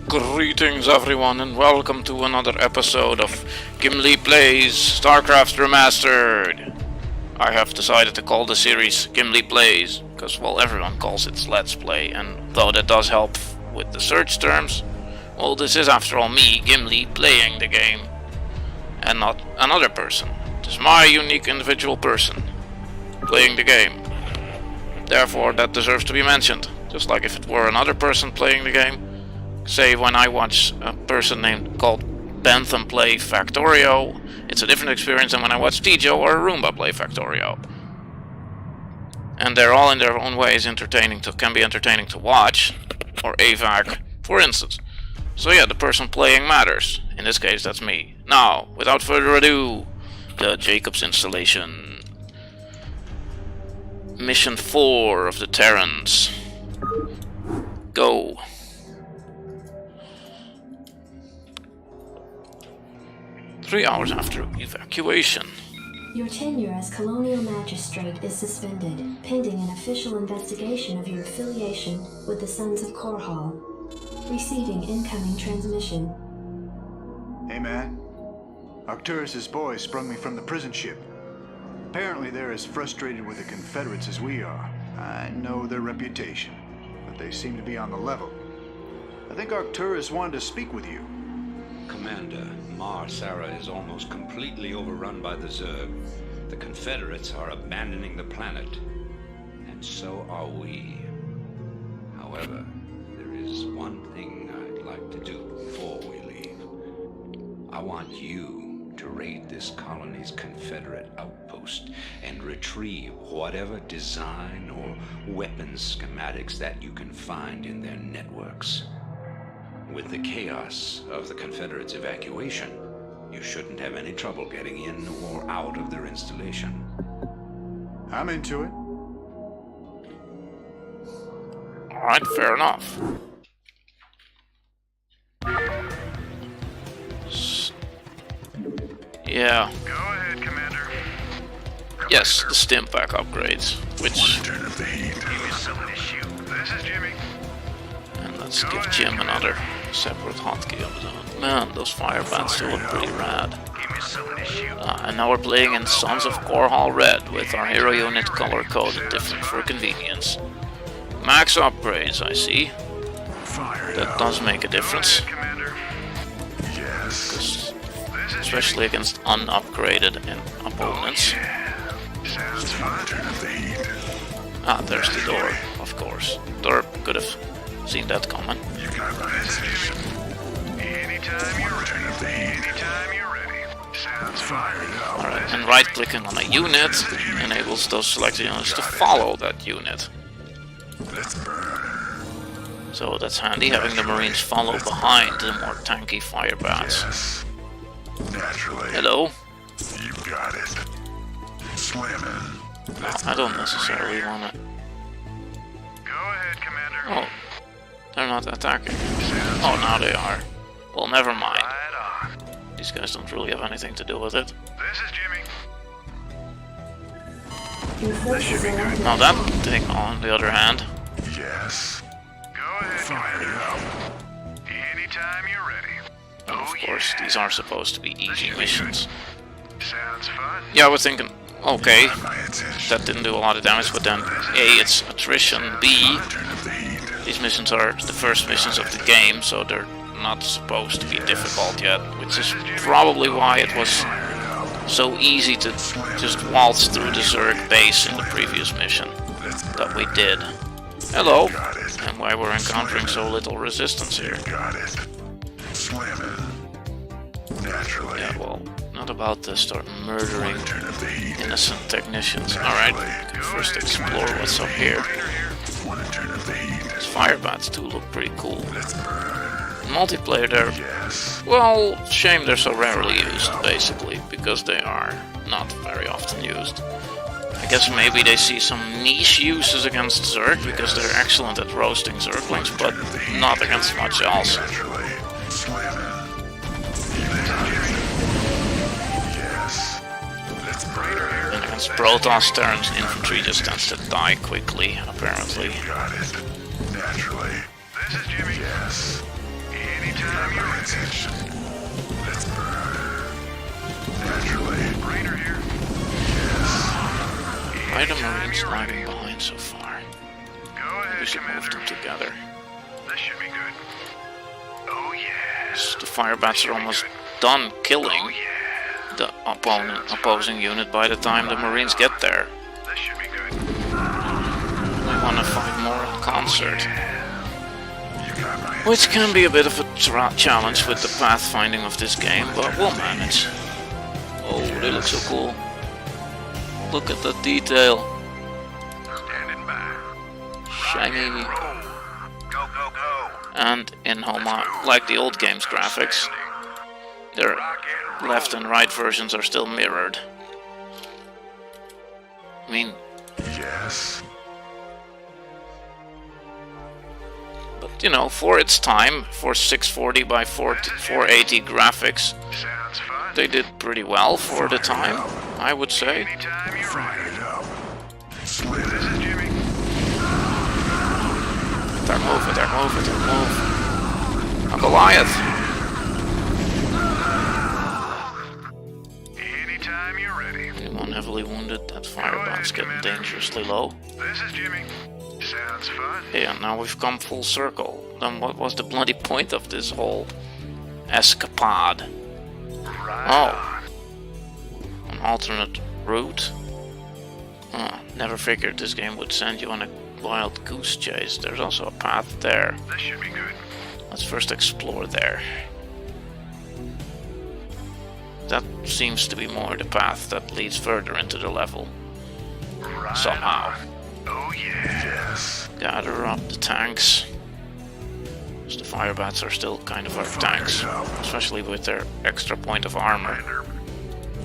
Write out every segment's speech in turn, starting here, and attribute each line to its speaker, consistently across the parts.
Speaker 1: Greetings everyone and welcome to another episode of Gimli Plays StarCraft Remastered. I have decided to call the series Gimli Plays because, well, everyone calls it Let's Play, and though that does help with the search terms, well, this is after all me, Gimli, playing the game and not another person. It is my unique individual person playing the game. Therefore, that deserves to be mentioned, just like if it were another person playing the game. Say when I watch a person called Bentham play Factorio, it's a different experience than when I watch Tijo or Roomba play Factorio. And they're all in their own ways can be entertaining to watch, or AVAC, for instance. So yeah, the person playing matters. In this case, that's me. Now, without further ado, the Jacobs installation. Mission 4 of the Terrans. Go. Three hours after evacuation.
Speaker 2: Your tenure as Colonial Magistrate is suspended, pending an official investigation of your affiliation with the Sons of Korhal. Receiving incoming transmission.
Speaker 3: Hey man, Arcturus' boys sprung me from the prison ship. Apparently they're as frustrated with the Confederates as we are. I know their reputation, but they seem to be on the level. I think Arcturus wanted to speak with you.
Speaker 4: Commander, Mar Sara is almost completely overrun by the Zerg. The Confederates are abandoning the planet, and so are we. However, there is one thing I'd like to do before we leave. I want you to raid this colony's Confederate outpost and retrieve whatever design or weapons schematics that you can find in their networks. With the chaos of the Confederates' evacuation, you shouldn't have any trouble getting in or out of their installation.
Speaker 3: I'm into it.
Speaker 1: Alright, fair enough. Yeah.
Speaker 5: Go ahead, Commander.
Speaker 1: Yes, the stim pack upgrades, which...
Speaker 5: Turn up the heat. Give me something to shoot. This is Jimmy.
Speaker 1: And let's give Jim another separate hotkey of his own. Man, those fire bats still look pretty rad.
Speaker 5: Give me something to shoot.
Speaker 1: And now we're playing in Sons of Korhal Red, with our hero unit color-coded different for convenience. Max upgrades, I see. That does make a difference.
Speaker 5: Commander.
Speaker 3: Yes.
Speaker 1: Especially against unupgraded opponents.
Speaker 5: Sounds fun.
Speaker 3: Turn up the heat.
Speaker 1: Ah, there's the door, of course. Derp could have seen that coming.
Speaker 3: You got my attention.
Speaker 5: Anytime you're ready.
Speaker 3: Turn up the heat.
Speaker 5: Anytime you're ready. Sounds fun.
Speaker 1: Alright, and right-clicking on a unit enables those selected units to follow that unit.
Speaker 3: Let's burn.
Speaker 1: So that's handy, having the Marines follow behind the more tanky fire bats.
Speaker 3: Yes. Naturally.
Speaker 1: Hello?
Speaker 3: You got it. Slamming.
Speaker 1: No, I don't necessarily want to...
Speaker 5: Go ahead, Commander.
Speaker 1: Oh, they're not attacking. Oh, now they are. Well, never mind.
Speaker 5: Right on.
Speaker 1: These guys don't really have anything to do with it.
Speaker 5: This is Jimmy.
Speaker 2: Your forces are under
Speaker 1: Now that thing, on the other hand,
Speaker 3: Yes.
Speaker 5: Go ahead,
Speaker 3: Fire it
Speaker 5: Commander.
Speaker 3: up.
Speaker 5: Anytime you're ready.
Speaker 1: of course, these are supposed to be easy missions.
Speaker 5: Sounds fun.
Speaker 1: Yeah, I was thinking, okay,
Speaker 3: My attention.
Speaker 1: that didn't do a lot of damage, but then A, it's attrition, B,
Speaker 3: Turn up the heat.
Speaker 1: these missions are the first missions of the game, so they're not supposed to be difficult yet, which is probably why it was so easy to just waltz through the Zerg base in the previous mission that we did. Hello,
Speaker 3: Got it.
Speaker 1: and why we're encountering so little resistance here.
Speaker 3: Got it. Slamming. Naturally.
Speaker 1: Yeah, well, not about to start murdering
Speaker 3: Turn up the heat.
Speaker 1: innocent technicians. Alright, first explore what's up here.
Speaker 3: Wanna turn up the heat.
Speaker 1: These fire bats too look pretty cool.
Speaker 3: Let's burn.
Speaker 1: In multiplayer they're,
Speaker 3: Yes.
Speaker 1: well, shame they're so rarely used, basically, because they are not very often used. I guess maybe they see some niche uses against Zerg, because they're excellent at roasting Zerglings, but not against much else.
Speaker 3: Naturally. Slamming. Yes. Let's burn.
Speaker 1: And against Protoss, Terran's infantry just tends to die quickly, apparently.
Speaker 3: Got it. Naturally.
Speaker 5: This is Jimmy.
Speaker 3: Yes.
Speaker 5: Anytime you're ready. Let's burn. Naturally. Raynor here.
Speaker 1: Why are the Marines lagging behind so far?
Speaker 5: Go ahead,
Speaker 1: We should move
Speaker 5: Commander.
Speaker 1: them together.
Speaker 5: This should be good. Oh yeah.
Speaker 1: The firebats are almost done killing
Speaker 5: Oh yeah.
Speaker 1: the opposing unit by the time the Marines get there.
Speaker 5: This should be good.
Speaker 1: We want to fight more in concert.
Speaker 5: You got my
Speaker 1: Which can be a bit of a challenge with the pathfinding of this game, but we'll manage. Oh, they look so cool. Look at the detail.
Speaker 5: standing by.
Speaker 1: Shiny.
Speaker 5: Roll. Go, go, go.
Speaker 1: And in Homa, like the old game's graphics, their
Speaker 5: Rock and roll.
Speaker 1: left and right versions are still mirrored. I mean,
Speaker 5: Yes.
Speaker 1: but you know, for its time, for 640 by 480 graphics,
Speaker 5: Sounds fun.
Speaker 1: they did pretty well for the time, I would say.
Speaker 5: Anytime you're
Speaker 3: Fire
Speaker 5: ready.
Speaker 3: it up.
Speaker 5: This is Jimmy.
Speaker 1: Attack move, attack move, attack move. A Goliath.
Speaker 5: Anytime you're ready.
Speaker 1: Anyone heavily wounded? That firebat's getting dangerously low.
Speaker 5: This is Jimmy. Sounds fun.
Speaker 1: Yeah, now we've come full circle. Then what was the bloody point of this whole escapade?
Speaker 5: Right
Speaker 1: Oh. An alternate route? Never figured this game would send you on a wild goose chase. There's also a path there.
Speaker 5: on. This should be good.
Speaker 1: Let's first explore there. That seems to be more the path that leads further into the level.
Speaker 5: Right
Speaker 1: Somehow.
Speaker 5: on. Oh yeah. Yes.
Speaker 1: Gather up the tanks. 'Cause the firebats are still kind of our tanks. Especially with their extra point of armor.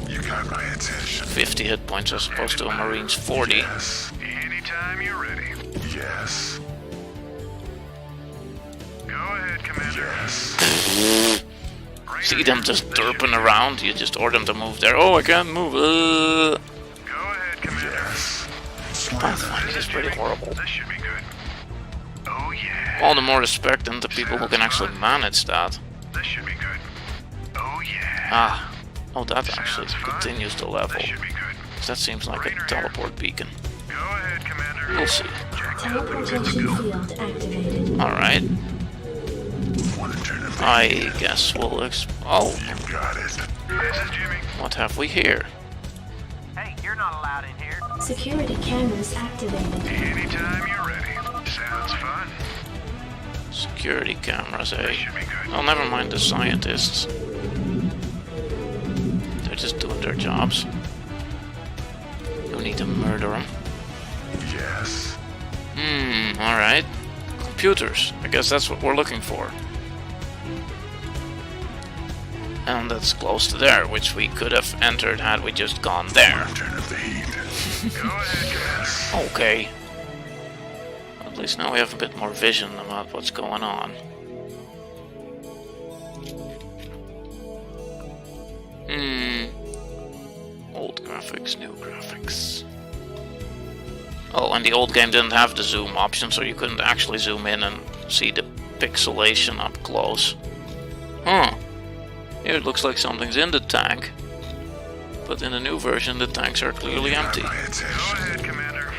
Speaker 5: You got my attention.
Speaker 1: 50 hit points as opposed to a Marine's 40.
Speaker 5: Yes. Anytime you're ready. Yes. Go ahead, Commander. Yes.
Speaker 1: See them just derping around, you just order them to move there. Oh, I can't move.
Speaker 5: Go ahead, Commander. Yes.
Speaker 1: Pathfinding is pretty horrible.
Speaker 5: This should be good. Oh yeah.
Speaker 1: All the more respect than the people who can actually manage that.
Speaker 5: This should be good. Oh yeah.
Speaker 1: Ah. Oh, that actually continues the level.
Speaker 5: This should be good.
Speaker 1: That seems like a teleport beacon.
Speaker 5: Go ahead, Commander.
Speaker 1: We'll see.
Speaker 2: Teleportation field activated.
Speaker 1: Alright. I guess we'll oh,
Speaker 5: You got it. This is Jimmy.
Speaker 1: what have we here?
Speaker 6: Hey, you're not allowed in here.
Speaker 2: Security cameras activated.
Speaker 5: Anytime you're ready. Sounds fun.
Speaker 1: Security cameras,
Speaker 5: This
Speaker 1: eh?
Speaker 5: should be good.
Speaker 1: Oh, never mind the scientists. They're just doing their jobs. You need to murder them.
Speaker 5: Yes.
Speaker 1: Alright. Computers. I guess that's what we're looking for. And that's close to there, which we could have entered had we just gone there.
Speaker 5: Turn up the heat. Go ahead, yes.
Speaker 1: Okay. At least now we have a bit more vision about what's going on. Old graphics, new graphics. Oh, and the old game didn't have the zoom option, so you couldn't actually zoom in and see the pixelation up close. Huh. Here it looks like something's in the tank. But in the new version, the tanks are clearly empty.
Speaker 5: Go ahead, Commander.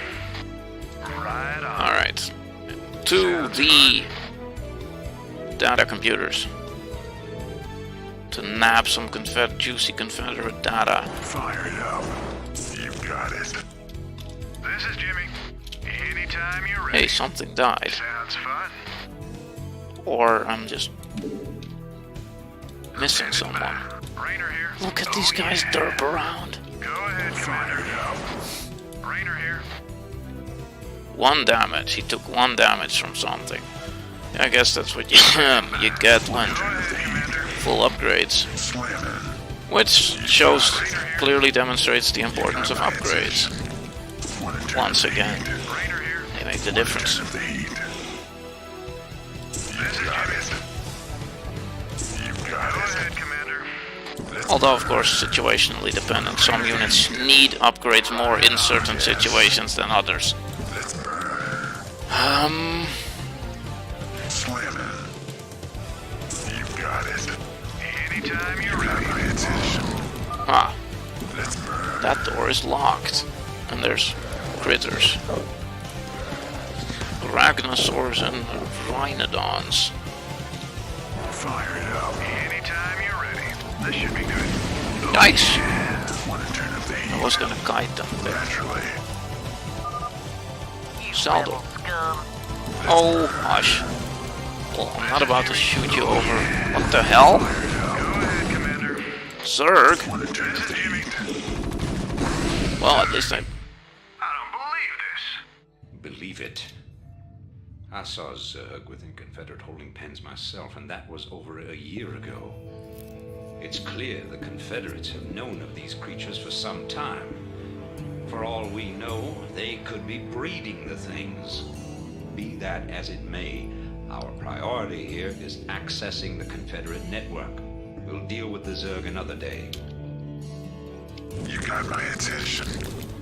Speaker 5: Right on.
Speaker 1: Alright. To the data computers. To nab some juicy Confederate data.
Speaker 5: Fire it up. You got it. This is Jimmy. Anytime you're ready.
Speaker 1: Hey, something died.
Speaker 5: Sounds fun.
Speaker 1: Or I'm just missing someone.
Speaker 5: Raynor here.
Speaker 1: Look at these guys derp around.
Speaker 5: Go ahead, Commander. Raynor here.
Speaker 1: 1 damage. He took 1 damage from something. I guess that's what you you get when full upgrades. Which shows, clearly demonstrates the importance of upgrades. Once again,
Speaker 5: Raynor here.
Speaker 1: they make the difference.
Speaker 5: This is Jimmy. You got it. Go ahead, Commander.
Speaker 1: Although, of course, situationally dependent. Some units need upgrades more in certain situations than others.
Speaker 5: Slam it. You got Anytime you're ready. My attention.
Speaker 1: Ah,
Speaker 5: Let's burn.
Speaker 1: that door is locked. And there's critters. Arachnosaurs and rhinodons.
Speaker 5: Fire it up. Anytime you're ready. This should be good.
Speaker 1: Nice!
Speaker 5: Want to turn up the heat?
Speaker 1: I was gonna guide them there.
Speaker 5: Naturally.
Speaker 1: Saldo.
Speaker 6: Rebel scum.
Speaker 1: Oh, hush. Well, I'm not about to shoot you over. What the hell?
Speaker 5: Go ahead, Commander.
Speaker 1: Zerg?
Speaker 5: Want to turn up the heat?
Speaker 1: Well, at least I...
Speaker 5: I don't believe this.
Speaker 4: Believe it. I saw Zerg within Confederate holding pens myself, and that was over a year ago. It's clear the Confederates have known of these creatures for some time. For all we know, they could be breeding the things. Be that as it may, our priority here is accessing the Confederate network. We'll deal with the Zerg another day.
Speaker 5: You got my attention.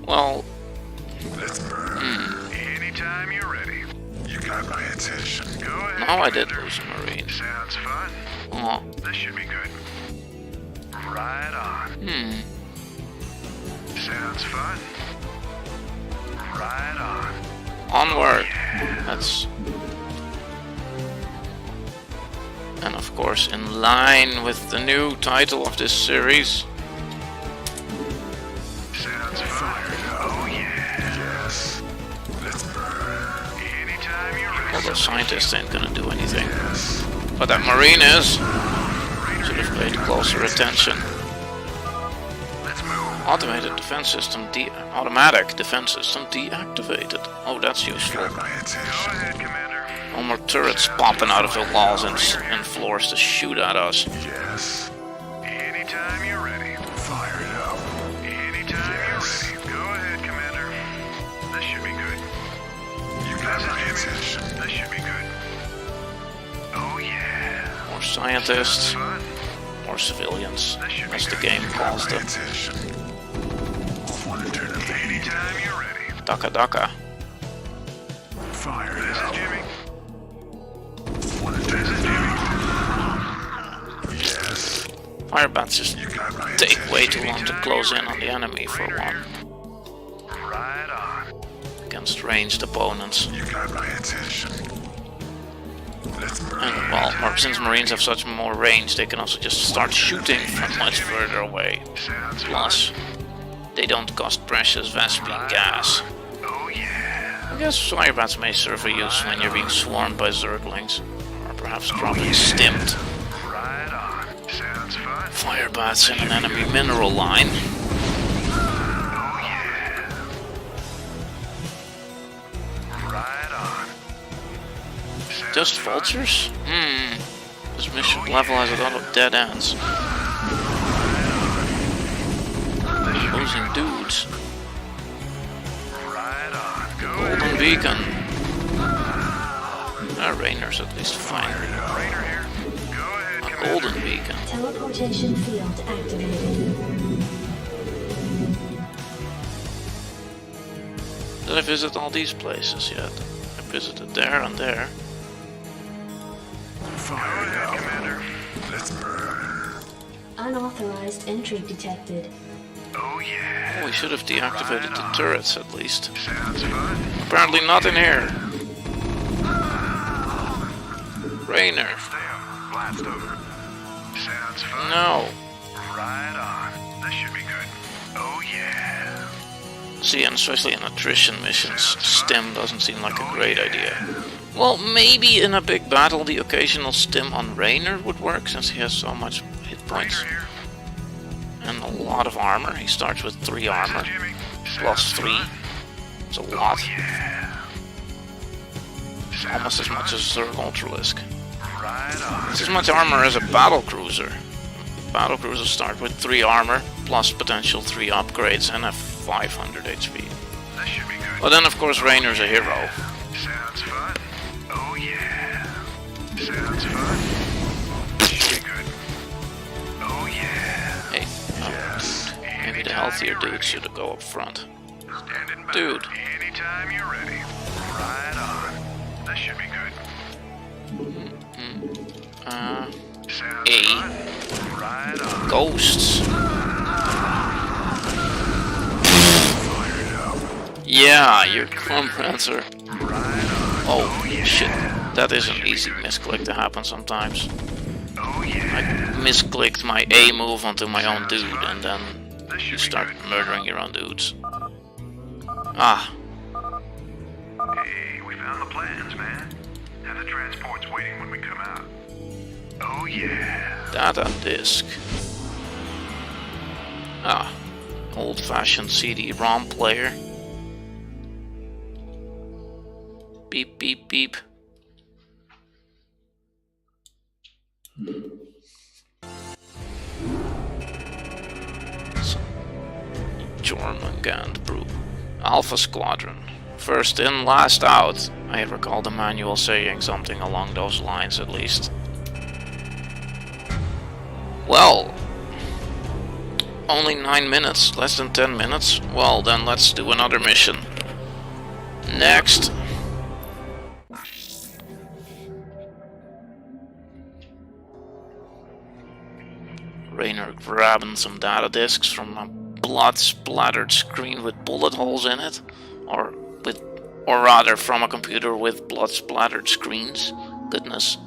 Speaker 1: Well,
Speaker 5: Let's burn. Anytime you're ready. You got my attention. Go ahead.
Speaker 1: now I did lose a Marine.
Speaker 5: Sounds fun.
Speaker 1: Oh,
Speaker 5: This should be good. Right on. Sounds fun. Right on.
Speaker 1: onward. That's... And of course, in line with the new title of this series.
Speaker 5: Sounds fun. Oh yeah. Yes. Let's burn. Anytime you're ready.
Speaker 1: Well, the scientist ain't gonna do anything.
Speaker 5: Yes.
Speaker 1: But that Marine is. Should have paid closer attention.
Speaker 5: Let's move.
Speaker 1: Automatic defense system deactivated. Oh, that's useful.
Speaker 5: Got my
Speaker 3: Oh,
Speaker 5: attention. Go ahead, Commander.
Speaker 1: No more turrets popping out of the walls and floors to shoot at us.
Speaker 5: Yes. Anytime you're ready. Fire it up. Anytime you're ready. Go ahead, Commander. This should be good. You got my attention. This should be good. Oh yeah.
Speaker 1: More scientists,
Speaker 5: Fun.
Speaker 1: more civilians,
Speaker 5: This should be
Speaker 1: as the
Speaker 5: good.
Speaker 1: game
Speaker 5: You got
Speaker 1: calls
Speaker 5: my
Speaker 1: them.
Speaker 5: attention. Want to turn up the heat? Anytime you're ready.
Speaker 1: Daka Daka.
Speaker 5: Fire it up. This is Jimmy. Want to turn up the heat? Yes.
Speaker 1: Firebats just
Speaker 5: You got my
Speaker 1: take
Speaker 5: attention.
Speaker 1: way too long to close in on the enemy for
Speaker 5: Raider
Speaker 1: one,
Speaker 5: here. Right on.
Speaker 1: against ranged opponents.
Speaker 5: You got my attention. Let's burn.
Speaker 1: And well, since Marines have such more range, they can also just start shooting from much further away.
Speaker 5: Sounds
Speaker 1: Plus, they don't cost precious Vespine gas.
Speaker 5: Oh yeah.
Speaker 1: I guess firebats may serve a use when you're being swarmed by Zerglings, or perhaps dropping stimmed.
Speaker 5: Right on. Sounds fun.
Speaker 1: Firebats in an enemy mineral line.
Speaker 5: Oh yeah. Right on. Sounds
Speaker 1: Just
Speaker 5: fun.
Speaker 1: vultures? This mission level has a lot of dead ends. Losing dudes.
Speaker 5: Right on. Go
Speaker 1: Golden
Speaker 5: ahead.
Speaker 1: Beacon. Raynor's at least fine.
Speaker 5: Raider here. Go ahead,
Speaker 1: A
Speaker 5: Commander.
Speaker 1: Golden Beacon.
Speaker 2: Teleportation field activated.
Speaker 1: Did I visit all these places yet? I visited there and there.
Speaker 5: Fire it up, Commander. Let's burn.
Speaker 2: Unauthorized entry detected.
Speaker 5: Oh yeah.
Speaker 1: Oh, we should have deactivated the turrets at least.
Speaker 5: Sounds fun.
Speaker 1: Apparently not in here. Raynor.
Speaker 5: Stay up. Blast over. Sounds fun.
Speaker 1: No.
Speaker 5: Right on. This should be good. Oh yeah.
Speaker 1: See, and especially in attrition missions, stim doesn't seem like a great idea. Well, maybe in a big battle the occasional stim on Raynor would work, since he has so much hit points.
Speaker 5: Raider here.
Speaker 1: And a lot of armor. He starts with 3 armor,
Speaker 5: Jimmy.
Speaker 1: plus
Speaker 5: Sounds
Speaker 1: 3.
Speaker 5: fun.
Speaker 1: It's a lot.
Speaker 5: Yeah.
Speaker 1: Almost as much as Zerg Ultralisk.
Speaker 5: Right on.
Speaker 1: It's as much armor as a battle cruiser. Battle cruisers start with 3 armor, plus potential 3 upgrades, and have 500 HP.
Speaker 5: This should be good.
Speaker 1: But then of course Raynor's a hero.
Speaker 5: Sounds fun. Oh yeah. Sounds fun. This should be good. Oh yeah.
Speaker 1: Hey,
Speaker 5: Yes.
Speaker 1: maybe the healthier dude should go up front.
Speaker 5: Standing by.
Speaker 1: Dude.
Speaker 5: Anytime you're ready. Right on. This should be good. Sounds
Speaker 1: A.
Speaker 5: fun. Right on.
Speaker 1: Ghosts.
Speaker 5: Fired up.
Speaker 1: Yeah, your comrades are...
Speaker 5: Right on.
Speaker 1: Oh, shit. That is an easy misclick to happen sometimes.
Speaker 5: Oh yeah.
Speaker 1: I misclicked my A move onto my own dude, and then you start murdering your own dudes. Ah,
Speaker 5: Hey, we found the plans, man. And the transport's waiting when we come out. Oh yeah.
Speaker 1: data disk. Ah, old-fashioned CD-ROM player. Beep, beep, beep. Jormungand Brew. Alpha Squadron. First in, last out. I recall the manual saying something along those lines at least. Well, only 9 minutes, less than 10 minutes. Well, then let's do another mission. Next. Raynor grabbing some data disks from a blood-splattered screen with bullet holes in it, or rather from a computer with blood-splattered screens. Goodness.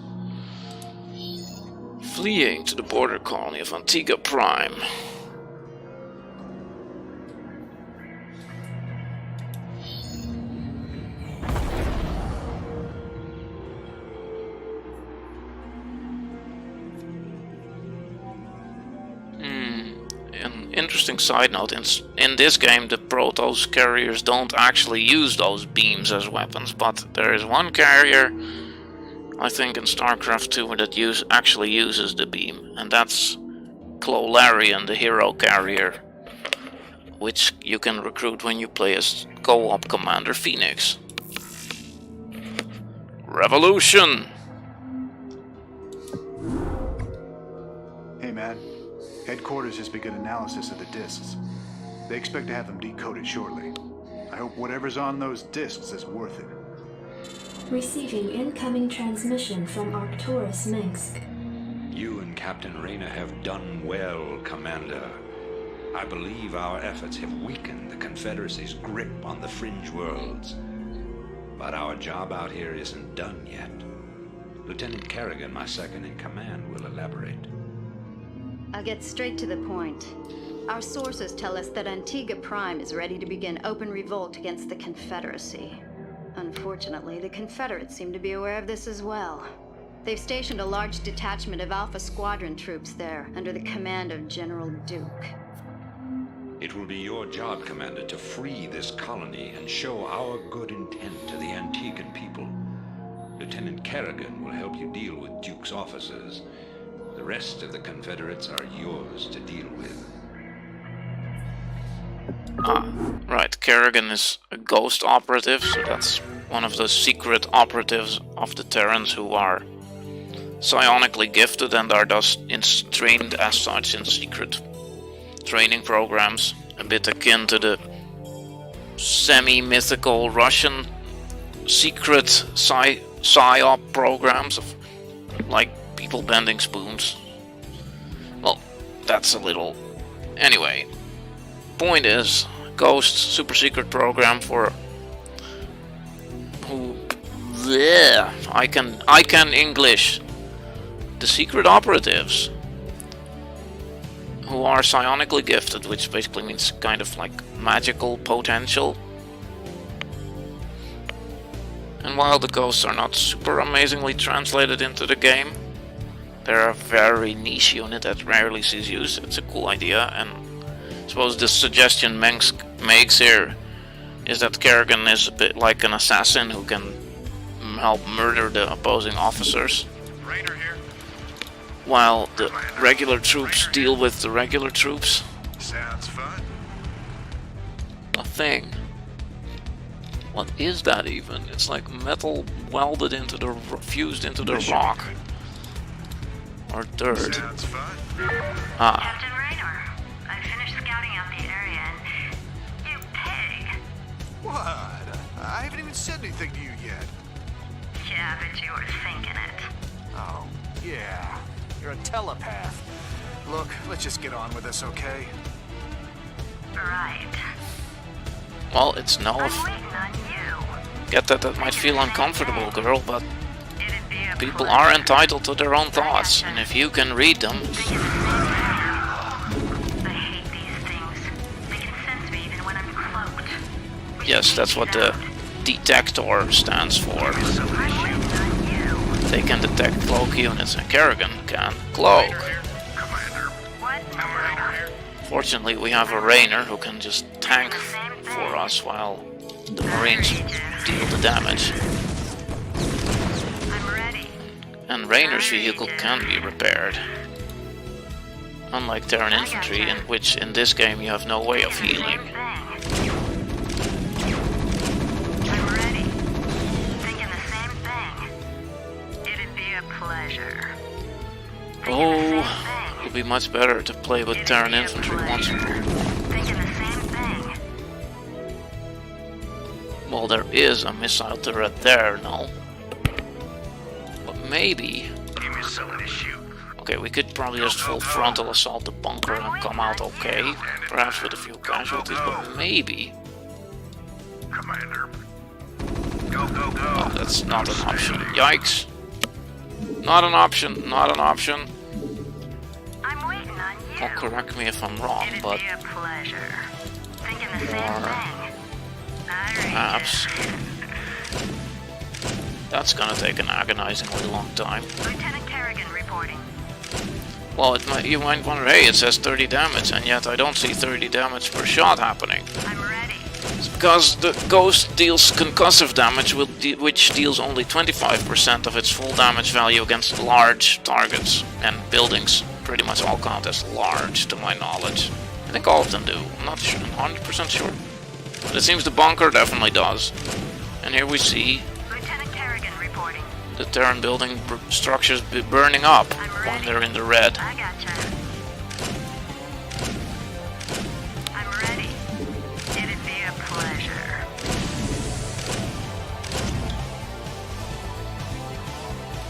Speaker 1: Fleeing to the border colony of Antiga Prime. An interesting side note, in this game the Protoss carriers don't actually use those beams as weapons, but there is one carrier, I think in StarCraft 2, that actually uses the beam, and that's Clolarian, the hero carrier, which you can recruit when you play as co-op Commander Phoenix. Revolution!
Speaker 3: Hey man, headquarters has begun analysis of the discs. They expect to have them decoded shortly. I hope whatever's on those discs is worth it.
Speaker 2: Receiving incoming transmission from Arcturus Minsk.
Speaker 4: You and Captain Raynor have done well, Commander. I believe our efforts have weakened the Confederacy's grip on the fringe worlds. But our job out here isn't done yet. Lieutenant Kerrigan, my second in command, will elaborate.
Speaker 7: I'll get straight to the point. Our sources tell us that Antiga Prime is ready to begin open revolt against the Confederacy. Unfortunately, the Confederates seem to be aware of this as well. They've stationed a large detachment of Alpha Squadron troops there, under the command of General Duke.
Speaker 4: It will be your job, Commander, to free this colony and show our good intent to the Antigan people. Lieutenant Kerrigan will help you deal with Duke's officers. The rest of the Confederates are yours to deal with.
Speaker 1: Ah, right. Kerrigan is a ghost operative, so that's one of the secret operatives of the Terrans who are psionically gifted and are thus trained as such in secret training programs, a bit akin to the semi-mythical Russian secret psyop programs of like people bending spoons. Well, that's a little... Anyway, point is, Ghost super secret program for who... Yeah, I can English. The secret operatives who are psionically gifted, which basically means kind of like magical potential. And while the ghosts are not super amazingly translated into the game, they're a very niche unit that rarely sees use. It's a cool idea, and I suppose the suggestion Mengs makes here is that Kerrigan is a bit like an assassin who can help murder the opposing officers,
Speaker 5: Raynor here.
Speaker 1: while the regular troops deal with the regular troops.
Speaker 5: Sounds fun.
Speaker 1: A thing. What is that even? It's like metal welded into the... fused into the rock. Or dirt.
Speaker 5: Sounds fun.
Speaker 1: Ah,
Speaker 8: Captain Raynor, I finished scouting out the area and... You pig!
Speaker 5: What? I haven't even said anything to you yet.
Speaker 8: Yeah, but you were thinking it.
Speaker 5: Oh, yeah.
Speaker 9: You're a telepath. Look, let's just get on with this, okay?
Speaker 8: Right.
Speaker 1: Well, it's no.
Speaker 8: I'm waiting on you.
Speaker 1: Get that might feel uncomfortable, girl, but
Speaker 8: It'd be a
Speaker 1: people
Speaker 8: pleasure.
Speaker 1: are entitled to their own thoughts, and if you can read them,
Speaker 8: I hate these things. They can sense me even when I'm cloaked.
Speaker 1: yes, that's what the detector stands for.
Speaker 8: I'm waiting on you.
Speaker 1: They can detect cloak units, and Kerrigan can cloak.
Speaker 5: Commander.
Speaker 8: What now?
Speaker 1: Fortunately, we have a Raynor who can just tank for us while the Marines deal the damage.
Speaker 8: I'm ready.
Speaker 1: And Raynor's vehicle can be repaired. Unlike Terran infantry, in which in this game you have no way of healing.
Speaker 8: I'm ready. Thinking the same thing. It'd be a pleasure.
Speaker 1: Oh, it would be much better to play with Terran infantry once.
Speaker 8: Thinking the same thing.
Speaker 1: Well, there is a missile turret there, no? But maybe...
Speaker 5: Give me something to shoot.
Speaker 1: Okay, we could probably just full frontal assault the bunker and come out okay. Perhaps with a few casualties, but maybe...
Speaker 5: Commander. Go, go, go.
Speaker 1: Oh, that's not an option. Yikes. Not an option, not an option.
Speaker 8: I'm waiting on you.
Speaker 1: Well, correct me if I'm wrong,
Speaker 8: It'd
Speaker 1: but
Speaker 8: be a pleasure. Thinking the same
Speaker 1: Or
Speaker 8: thing.
Speaker 1: perhaps that's gonna take an agonizingly long time.
Speaker 8: Lieutenant Kerrigan reporting.
Speaker 1: Well, you might wonder, hey, it says 30 damage, and yet I don't see 30 damage per shot happening.
Speaker 8: I'm ready.
Speaker 1: It's because the Ghost deals concussive damage, which deals only 25% of its full damage value against large targets and buildings. Pretty much all count as large, to my knowledge. I think all of them do. I'm not sure, 100% sure. But it seems the bunker definitely does. And here we see
Speaker 8: Lieutenant Kerrigan reporting.
Speaker 1: the Terran building structures burning up when they're in the red.
Speaker 8: I gotcha. I'm ready. It'd be a pleasure.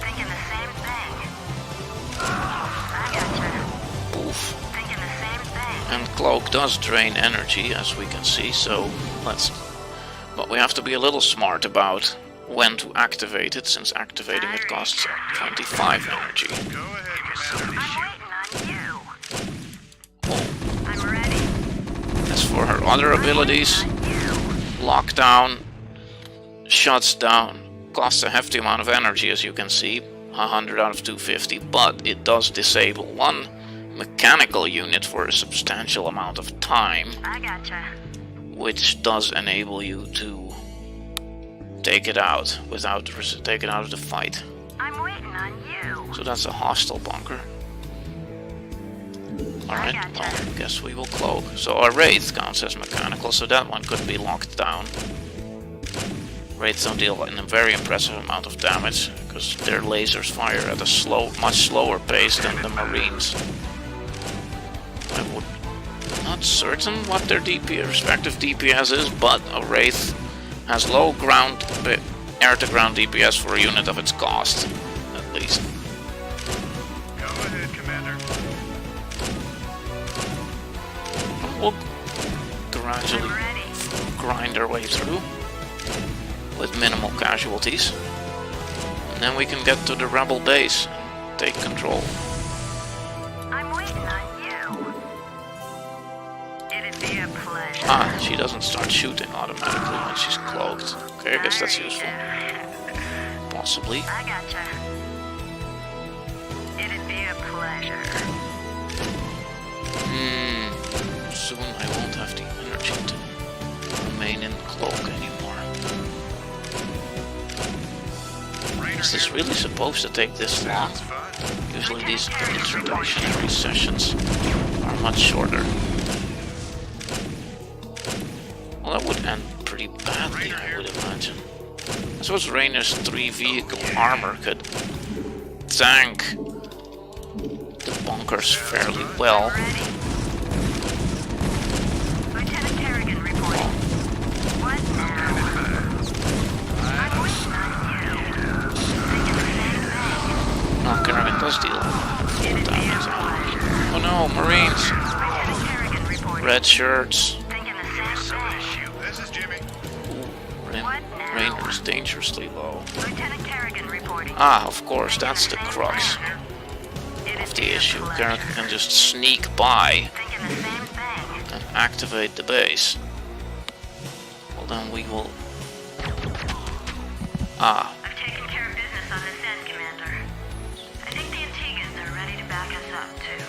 Speaker 8: Thinking the same thing. I gotcha.
Speaker 1: Oof.
Speaker 8: Thinking the same thing.
Speaker 1: And Cloak does drain energy, as we can see, so let's... But we have to be a little smart about when to activate it, since activating it costs 25 energy.
Speaker 5: Go ahead, Commander.
Speaker 8: I'm waiting on you.
Speaker 1: Oh.
Speaker 8: I'm ready.
Speaker 1: As for her other abilities, Lockdown shuts down, costs a hefty amount of energy, as you can see, 100 out of 250, but it does disable one mechanical unit for a substantial amount of time,
Speaker 8: I gotcha.
Speaker 1: which does enable you to take it out take it out of the fight.
Speaker 8: I'm waiting on you.
Speaker 1: So that's a hostile bunker. Alright, well, I guess we will cloak. So our Wraith counts as mechanical, so that one could be locked down. Wraiths don't deal in a very impressive amount of damage, because their lasers fire at a much slower pace than the Marines. I would not certain what their respective DPS is, but a Wraith has low air-to-ground DPS for a unit of its cost, at least.
Speaker 5: Go ahead, Commander.
Speaker 1: We'll gradually grind our way through with minimal casualties, and then we can get to the rebel base and take control.
Speaker 8: I'm waiting on you. It'd be a pleasure.
Speaker 1: Ah, she doesn't start shooting automatically when she's cloaked. Okay, I guess that's useful. Possibly.
Speaker 8: I gotcha. It'd be a pleasure.
Speaker 1: Soon I won't have the energy to remain in cloak anymore. Is this really supposed to take this long? Usually these introductory sessions are much shorter. Well, that would end pretty badly, I would imagine. I suppose Raynor's 3-vehicle armor could tank the bunkers fairly well.
Speaker 8: Lieutenant Kerrigan reporting. What now? I'm waiting on you. Thinking the same thing.
Speaker 1: No, Kerrigan does deal full no, Marines.
Speaker 8: Lieutenant Kerrigan reporting.
Speaker 1: Red shirts.
Speaker 8: Thinking the same thing.
Speaker 5: Shoot, this is Jimmy.
Speaker 8: What now?
Speaker 1: Raynor's dangerously low.
Speaker 8: Lieutenant Kerrigan reporting.
Speaker 1: Ah, of course, that's the crux of the issue. Kerrigan can just sneak by
Speaker 8: Thinking the same thing.
Speaker 1: and activate the base. Well, then we will... Ah,
Speaker 8: I've taken care of business on this end, Commander. I think the Antigans are ready to back us up, too.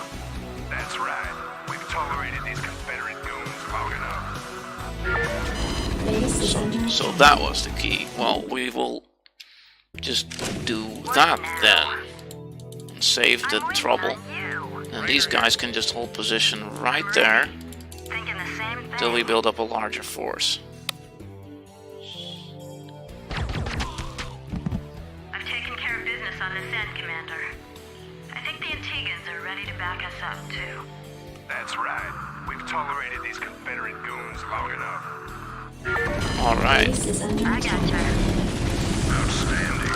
Speaker 5: That's right. We've tolerated these Confederate goons long enough.
Speaker 2: Base is under
Speaker 1: so
Speaker 2: attack.
Speaker 1: that was the key. Well, we will just do that then. And save the trouble. And these guys can just hold position right there
Speaker 8: Thinking the same thing.
Speaker 1: till we build up a larger force.
Speaker 8: I've taken care of business on this end, Commander. I think the Antigans are ready to back us up, too.
Speaker 5: That's right. We've tolerated these Confederate goons long enough.
Speaker 1: Alright.
Speaker 2: Base is under
Speaker 8: I
Speaker 2: attack.
Speaker 8: gotcha.
Speaker 5: Outstanding.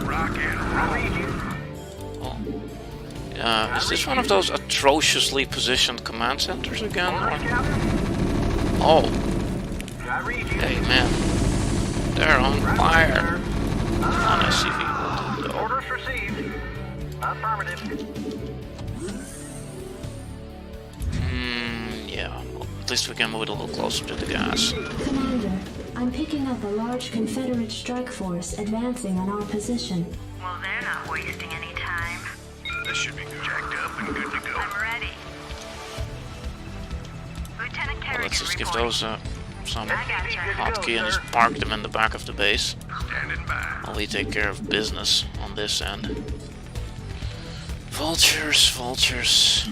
Speaker 5: Rock and roll.
Speaker 1: Is this one of those atrociously positioned command centers again? Or... Oh. Hey man. They're on fire. On SCV will do though.
Speaker 6: Orders received. Affirmative.
Speaker 1: Yeah. Well, at least we can move it a little closer to the gas.
Speaker 2: Commander, I'm picking up a large Confederate strike force advancing on our position.
Speaker 8: Well, they're not wasting any time.
Speaker 5: This should be jacked up and good to go.
Speaker 8: I'm ready. Lieutenant
Speaker 1: Well,
Speaker 8: Kerrigan
Speaker 1: let's just give
Speaker 8: reporting.
Speaker 1: those some
Speaker 8: I gotcha.
Speaker 1: hotkey and just park them in the back of the base.
Speaker 5: Standing by.
Speaker 1: While we take care of business on this end. Vultures, vultures.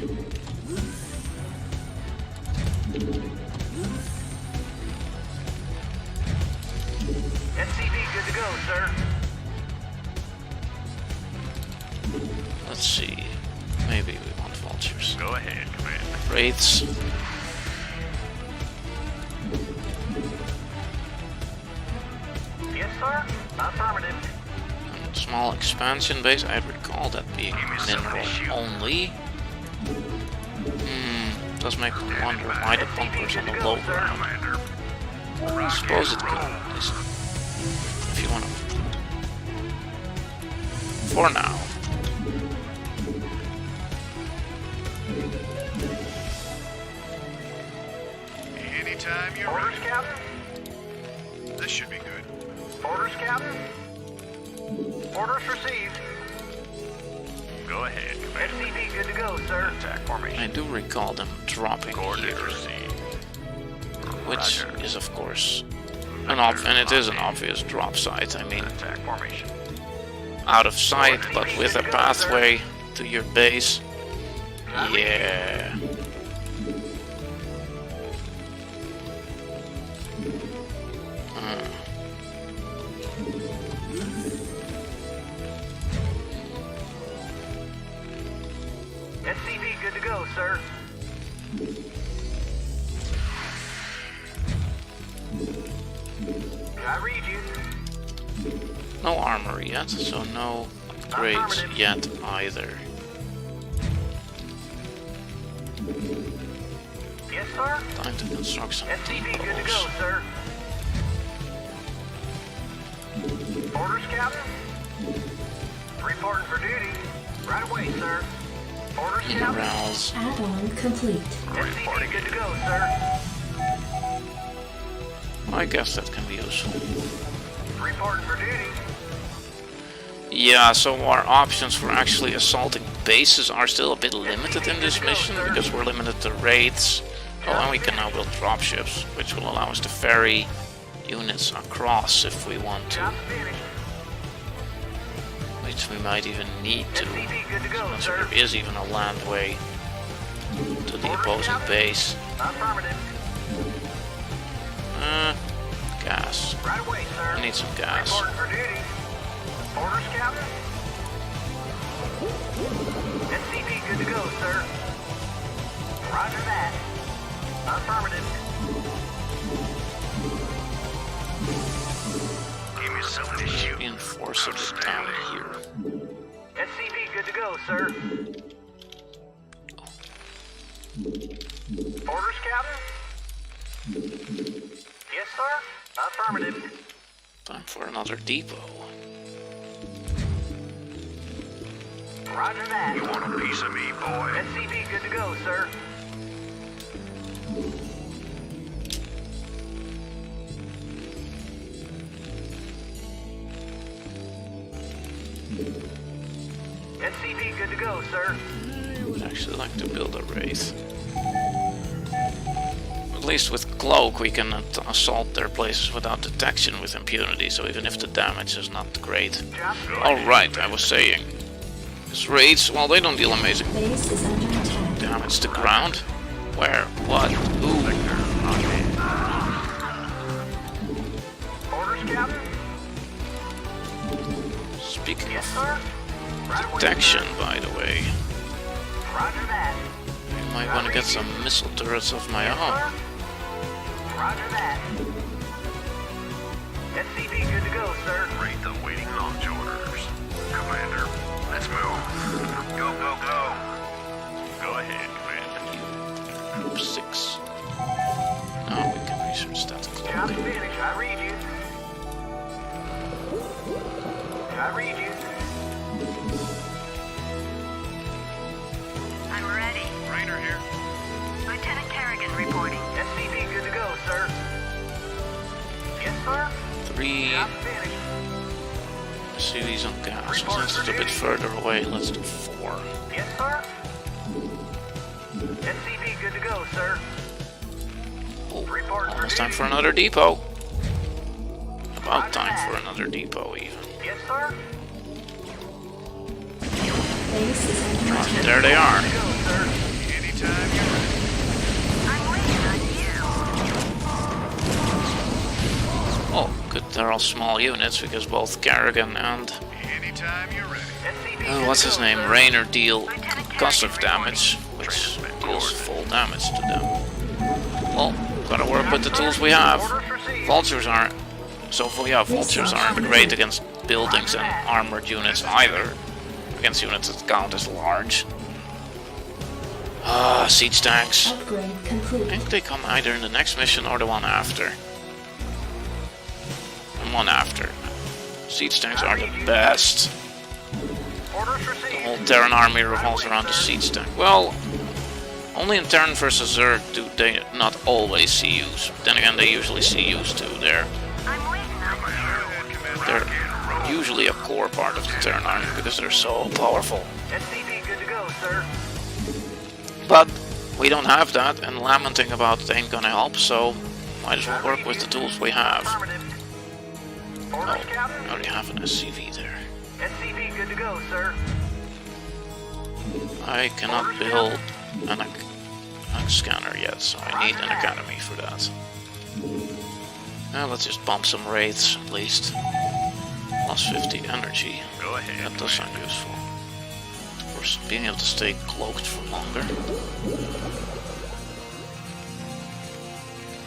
Speaker 6: SCV good to go, sir.
Speaker 1: Let's see. Maybe we want vultures.
Speaker 5: Go ahead, Commander.
Speaker 1: Wraiths.
Speaker 6: Yes, sir. Affirmative.
Speaker 1: And small expansion base. I recall that being mineral only. Does make me wonder why the bunkers on the low ground.
Speaker 5: Commander.
Speaker 1: I suppose it could. If you want to. For now.
Speaker 5: Anytime you're
Speaker 6: Orders,
Speaker 5: ready.
Speaker 6: Captain.
Speaker 5: This should be good.
Speaker 6: Orders, Captain. Orders received.
Speaker 5: Go ahead, Commander.
Speaker 6: SCV good to go, sir.
Speaker 5: Attack formation.
Speaker 1: I do recall them dropping
Speaker 5: Coordinates
Speaker 1: here.
Speaker 5: received.
Speaker 1: Which
Speaker 5: Roger.
Speaker 1: is of course and it is an obvious drop site. I mean,
Speaker 5: Attack formation.
Speaker 1: out of sight, but with a pathway to your base. Yeah.
Speaker 6: SCV good to go, sir. I read you.
Speaker 1: No armor yet, so no upgrades yet either.
Speaker 6: Yes, sir.
Speaker 1: Time to construct some
Speaker 6: SCV good to go,
Speaker 1: depots.
Speaker 6: sir. Orders, Captain. Reporting for duty. Right away, sir. Orders, Captain.
Speaker 1: Minerals.
Speaker 2: Add-on complete.
Speaker 6: SCV good to go, sir.
Speaker 1: I guess that can be useful.
Speaker 6: Reporting for duty.
Speaker 1: Yeah, so our options for actually assaulting bases are still a bit limited in this mission because we're limited to wraiths. Oh, and we can now build dropships, which will allow us to ferry units across if we want to.
Speaker 6: Job finished.
Speaker 1: Which we might even need to.
Speaker 6: SCV good to go,
Speaker 1: So
Speaker 6: sir.
Speaker 1: there is even a landway to the opposing base.
Speaker 6: Affirmative.
Speaker 1: Gas.
Speaker 6: Right away, sir.
Speaker 1: I need some gas.
Speaker 6: Reporting for duty. Orders, Captain. SCV good to go, sir. Roger that. Affirmative.
Speaker 5: Give me something to shoot.
Speaker 1: Reinforce it down here.
Speaker 6: SCV good to go, sir. Orders, Captain? Yes, sir. Affirmative.
Speaker 1: Time for another depot.
Speaker 6: Roger that.
Speaker 5: You want a piece of me, boy?
Speaker 6: SCV good to go, sir. SCV good to go, sir.
Speaker 1: I would actually like to build a Wraith. At least with Cloak we can assault their places without detection with impunity, so even if the damage is not great. Alright, I was saying. Because Wraiths, well, they don't deal amazing
Speaker 2: Base is under attack.
Speaker 1: damage to ground. Where? What? Ooh.
Speaker 6: Orders, Captain?
Speaker 1: Speaking
Speaker 6: Yes,
Speaker 1: of
Speaker 6: sir. Right away,
Speaker 1: detection,
Speaker 6: sir.
Speaker 1: by the way,
Speaker 6: Roger that.
Speaker 1: I might want to get some missile turrets of my
Speaker 6: Yes,
Speaker 1: own.
Speaker 6: sir. Roger that. SCV good to go, sir.
Speaker 5: Wraith awaiting launch orders. Commander, let's move. Go, go, go. Go ahead, Commander.
Speaker 1: Group 6. Now we can research that
Speaker 6: Job
Speaker 1: cloak.
Speaker 6: finished. I read you. I read you.
Speaker 8: I'm ready.
Speaker 5: Raynor here.
Speaker 8: Lieutenant Kerrigan reporting.
Speaker 6: SCV good to go, sir. Yes, sir.
Speaker 1: 3
Speaker 6: Job finished.
Speaker 1: series on gas. Since it's a bit further away, let's do 4.
Speaker 6: Yes, sir. SCV good to go, sir.
Speaker 1: Oh,
Speaker 6: Report for
Speaker 1: almost time
Speaker 6: duty.
Speaker 1: for another depot. About time for another depot, even.
Speaker 6: Yes, sir.
Speaker 2: Base is under
Speaker 1: Oh,
Speaker 2: attack.
Speaker 1: there they are.
Speaker 6: Go, sir.
Speaker 5: Anytime you're ready.
Speaker 8: I'm waiting on you.
Speaker 1: Oh, good, they're all small units because both Kerrigan and
Speaker 5: Anytime you're ready.
Speaker 6: SCV
Speaker 1: what's
Speaker 6: good
Speaker 1: his
Speaker 6: to go,
Speaker 1: name,
Speaker 6: sir.
Speaker 1: Raynor deal concussive damage, which deals full damage to them. Well, gotta work with the tools we have.
Speaker 6: Orders received.
Speaker 1: Vultures aren't. So yeah, vultures aren't great against buildings and armored units either. Against units that count as large. Siege tanks.
Speaker 2: Upgrade
Speaker 1: I
Speaker 2: complete.
Speaker 1: think they come either in the next mission or the one after. And one after. Siege tanks are the best.
Speaker 6: Orders
Speaker 1: The
Speaker 6: received.
Speaker 1: whole Terran army revolves around the siege tank. Well, only in Terran vs. Zerg do they not always see use. Then again, they usually see use too.
Speaker 8: I'm waiting on you.
Speaker 1: They're usually a core part of the Terran army because they're so powerful.
Speaker 6: SCV good to go, sir.
Speaker 1: But we don't have that, and lamenting about it ain't gonna help, so might as well work with the tools we have.
Speaker 6: Affirmative.
Speaker 1: Oh,
Speaker 6: Orders,
Speaker 1: we
Speaker 6: Captain.
Speaker 1: already have an SCV there.
Speaker 6: SCV good to go, sir.
Speaker 1: I cannot build an scanner yet, so I need an academy for that. Let's just bump some Wraiths at least. Plus 50 energy.
Speaker 5: Go ahead.
Speaker 1: That does sound useful. Of course, being able to stay cloaked for longer.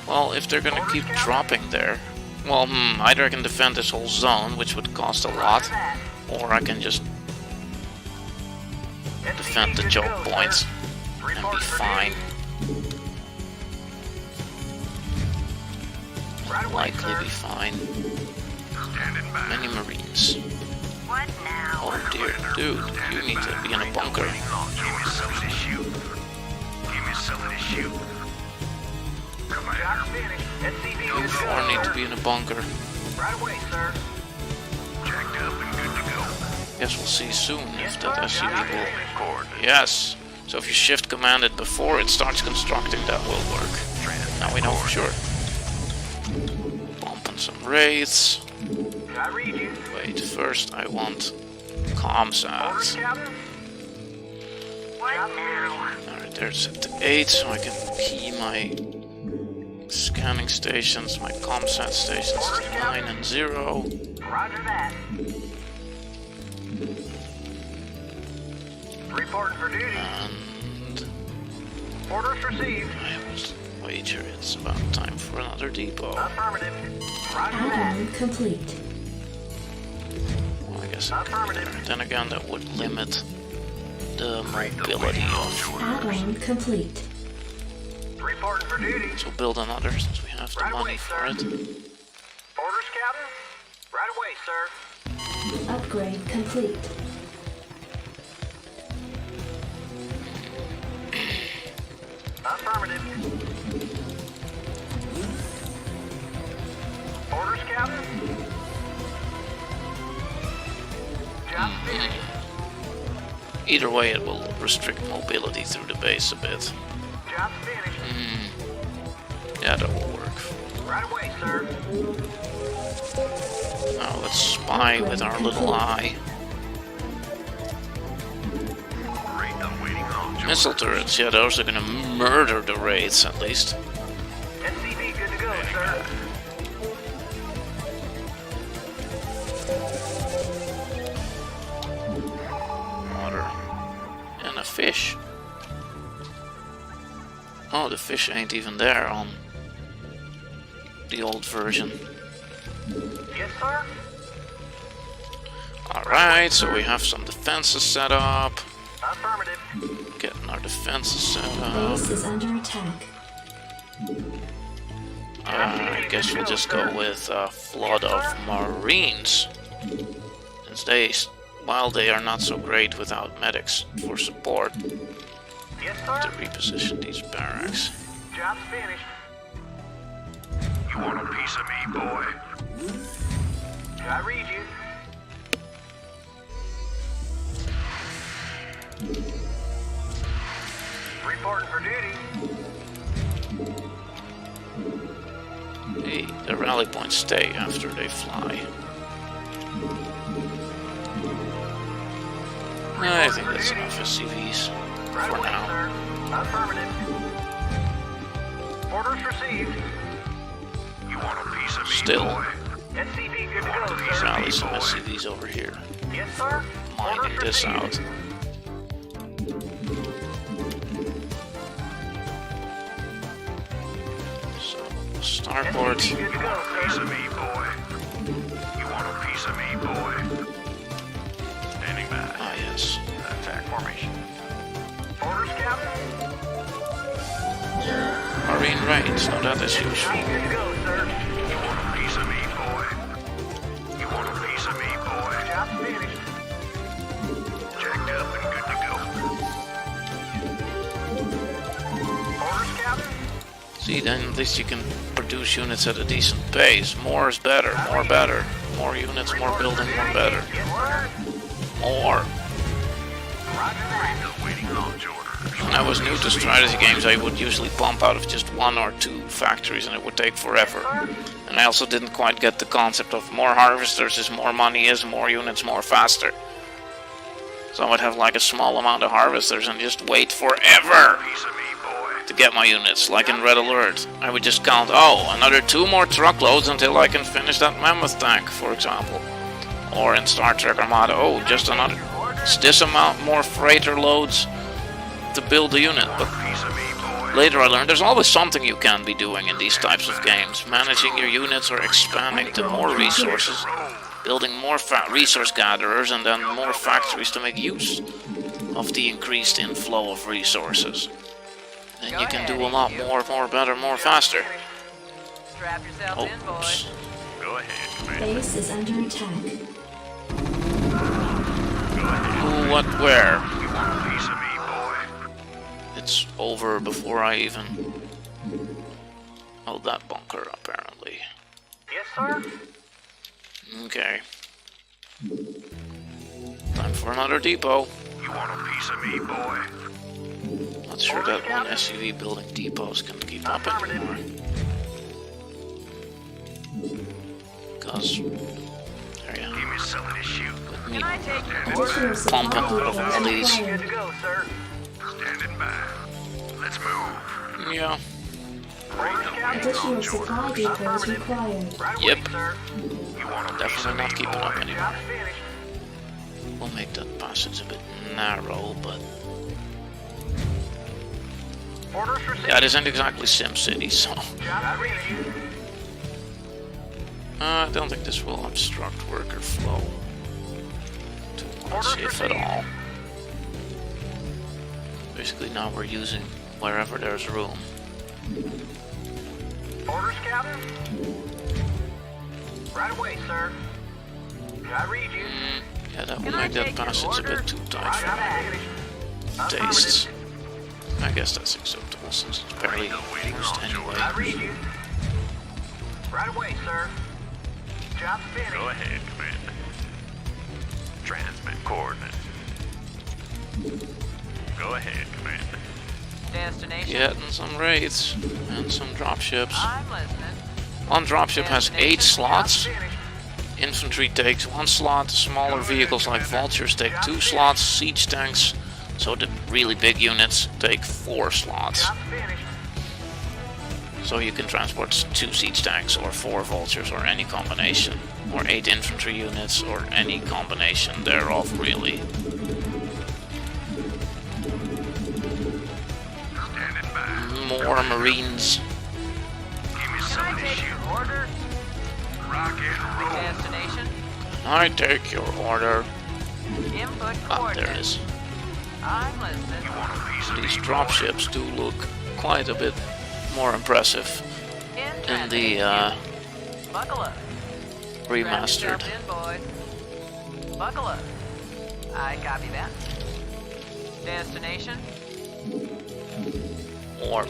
Speaker 1: Well, if they're gonna keep dropping there, well, either I can defend this whole zone, which would cost a lot, or I can just defend the choke points and be fine. Likely be fine.
Speaker 5: Standing by.
Speaker 1: Many Marines.
Speaker 8: What now?
Speaker 1: Oh dear, dude, you need to be in a bunker.
Speaker 5: Give me something to shoot. Give me something to shoot. Commander.
Speaker 6: Job finished. SCV
Speaker 1: You
Speaker 6: good to
Speaker 1: four
Speaker 6: go,
Speaker 1: need to
Speaker 6: sir.
Speaker 1: be in a bunker.
Speaker 6: Right away, sir.
Speaker 5: Jacked up and good to go.
Speaker 1: Guess we'll see soon
Speaker 6: Yes,
Speaker 1: if
Speaker 6: sir.
Speaker 1: that SCV
Speaker 6: Job
Speaker 1: will.
Speaker 6: finished.
Speaker 5: Coordinates.
Speaker 1: Yes. So if you shift command it before it starts constructing, that will work. Now we know for sure. Bumping some Wraiths.
Speaker 6: I read you.
Speaker 1: Wait, first I want comms
Speaker 6: Orders,
Speaker 1: ads.
Speaker 6: Captain.
Speaker 8: What now?
Speaker 1: Alright, they're set to 8, so I can key my scanning stations, my comsat stations to 9 and 0.
Speaker 6: Roger that. Reporting for duty.
Speaker 1: And
Speaker 6: Orders received.
Speaker 1: I would wager it's about time for another depot.
Speaker 6: Affirmative. Roger that.
Speaker 2: Add-on complete.
Speaker 1: Well, I guess it can be there. Then again, that would limit the mobility of...
Speaker 2: Add-on complete.
Speaker 6: Reporting for duty.
Speaker 1: So build another since we have the
Speaker 6: Right
Speaker 1: money
Speaker 6: away,
Speaker 1: for
Speaker 6: sir.
Speaker 1: it.
Speaker 6: Orders, Captain? Right away, sir.
Speaker 2: Upgrade complete.
Speaker 6: Affirmative. Orders, Captain? Job finished.
Speaker 1: Either way, it will restrict mobility through the base a bit.
Speaker 6: Job finished.
Speaker 1: Yeah, that will work.
Speaker 6: Right away, sir.
Speaker 1: Now let's spy with our little eye. Missile turrets, yeah, those are gonna murder the Wraiths at least.
Speaker 6: SCV good to go, sir.
Speaker 1: Water. And a fish. Oh, the fish ain't even there on the old version.
Speaker 6: Yes, sir.
Speaker 1: Alright, so we have some defenses set up.
Speaker 6: Affirmative.
Speaker 1: Getting our defenses set up.
Speaker 2: Base is under attack.
Speaker 1: I guess we'll just go with a flood of Marines. Since while they are not so great without medics for support,
Speaker 6: Yes,
Speaker 1: to
Speaker 6: sir.
Speaker 1: reposition these barracks.
Speaker 6: Job's finished.
Speaker 5: You want a piece of me, boy?
Speaker 6: I read you. Reporting for duty.
Speaker 1: Hey, the rally points stay after they fly. I think that's enough SCVs
Speaker 6: Right
Speaker 1: for
Speaker 6: away,
Speaker 1: now.
Speaker 6: sir. Affirmative. Orders received.
Speaker 5: You want a piece of me,
Speaker 1: Still.
Speaker 5: boy?
Speaker 6: SCV good to go, sir.
Speaker 1: Rally some SCVs over here.
Speaker 6: Yes, sir.
Speaker 1: Mining
Speaker 6: Orders
Speaker 1: this
Speaker 6: received.
Speaker 1: out. So, starboard.
Speaker 6: SCV good to go,
Speaker 5: Piece
Speaker 6: sir.
Speaker 5: of me, boy. You want a piece of me, boy? Standing by.
Speaker 1: Ah, yes.
Speaker 5: Attack formation.
Speaker 6: Orders, Captain.
Speaker 1: Marine raids, now that is useful.
Speaker 6: Good to go, sir.
Speaker 5: You want a piece of me, boy? You want a piece of me, boy?
Speaker 6: Job's finished.
Speaker 5: Checked up and good to go.
Speaker 6: Orders, Captain.
Speaker 1: See, then at least you can produce units at a decent pace. More is better, more better. More units, more building, more better.
Speaker 6: Yes, sir.
Speaker 1: More.
Speaker 6: Roger that.
Speaker 5: Waiting launch order.
Speaker 1: When I was new to strategy games, I would usually pump out of just one or two factories and it would take forever. And I also didn't quite get the concept of more harvesters is more money is more units more faster. So I would have like a small amount of harvesters and just wait forever
Speaker 5: Piece of me, boy.
Speaker 1: to get my units, like in Red Alert. I would just count, oh, another 2 more truckloads until I can finish that mammoth tank, for example. Or in Star Trek Armada, oh, just another this amount more freighter loads to build a unit. But
Speaker 5: Piece of me, boy.
Speaker 1: later I learned there's always something you can be doing in these types of games. Managing your units or expanding to more resources, building more resource gatherers and then more factories to make use of the increased inflow of resources. Then you can do a lot more better, more faster.
Speaker 6: Strap yourself in, boy.
Speaker 1: Oops.
Speaker 5: Go ahead, Commander.
Speaker 2: Base is under attack.
Speaker 1: Who, what, where?
Speaker 5: You want a piece of me, boy?
Speaker 1: It's over before I even... Oh, that bunker, apparently.
Speaker 6: Yes, sir.
Speaker 1: Okay. Time for another depot.
Speaker 5: You want a piece of me, boy?
Speaker 1: Not sure that one SUV building depots can keep up anymore. Because... There you
Speaker 5: Give me something to shoot.
Speaker 1: Let me
Speaker 2: Additional supply
Speaker 1: pumping out of
Speaker 2: depots
Speaker 1: all these.
Speaker 6: Good
Speaker 2: required.
Speaker 6: to go, sir.
Speaker 5: Standing by. Let's move.
Speaker 1: Yeah.
Speaker 6: Orders, Captain.
Speaker 2: Additional supply depots required.
Speaker 6: Right away,
Speaker 1: Yep.
Speaker 6: sir.
Speaker 5: You want a piece of
Speaker 1: Definitely
Speaker 5: me,
Speaker 1: not keeping up
Speaker 5: boy?
Speaker 1: anymore.
Speaker 6: Job's finished.
Speaker 1: We'll make that passage a bit narrow, but...
Speaker 6: Orders received.
Speaker 1: Yeah, it isn't exactly SimCity, so...
Speaker 6: Job ready.
Speaker 1: I don't think this will obstruct worker flow too much, if at all. Basically now we're using wherever there's room.
Speaker 6: Orders, Captain? Right away, sir. Can I read you?
Speaker 1: Yeah, that will make that passage a bit too tight for my tastes. I guess that's acceptable since it's barely used anyway.
Speaker 6: I read you. Right away, sir. Job's finished.
Speaker 5: Go ahead, Commander. Transmit coordinates. Go ahead, Commander.
Speaker 6: Destination.
Speaker 1: Getting some Wraiths and some Dropships.
Speaker 6: I'm listening.
Speaker 1: One Dropship has 8 slots. Infantry takes 1 slot. Smaller vehicles like Vultures take 2 slots. Siege tanks, so the really big units, take 4 slots.
Speaker 6: Job's finished.
Speaker 1: So you can transport 2 siege tanks or 4 vultures or any combination. Or 8 infantry units or any combination thereof, really.
Speaker 5: Standing by.
Speaker 1: More marines.
Speaker 5: Give me some of this shit.
Speaker 6: Order.
Speaker 5: Rock and roll.
Speaker 6: Destination.
Speaker 1: I take your order.
Speaker 6: Input
Speaker 1: Ah, there it is.
Speaker 6: I'm listening.
Speaker 5: You want a piece of
Speaker 1: These
Speaker 5: me,
Speaker 1: dropships do look quite a bit more impressive in the
Speaker 6: Buckle up.
Speaker 1: remastered.
Speaker 6: In, boys. Buckle up. I copy that. Destination.
Speaker 1: Or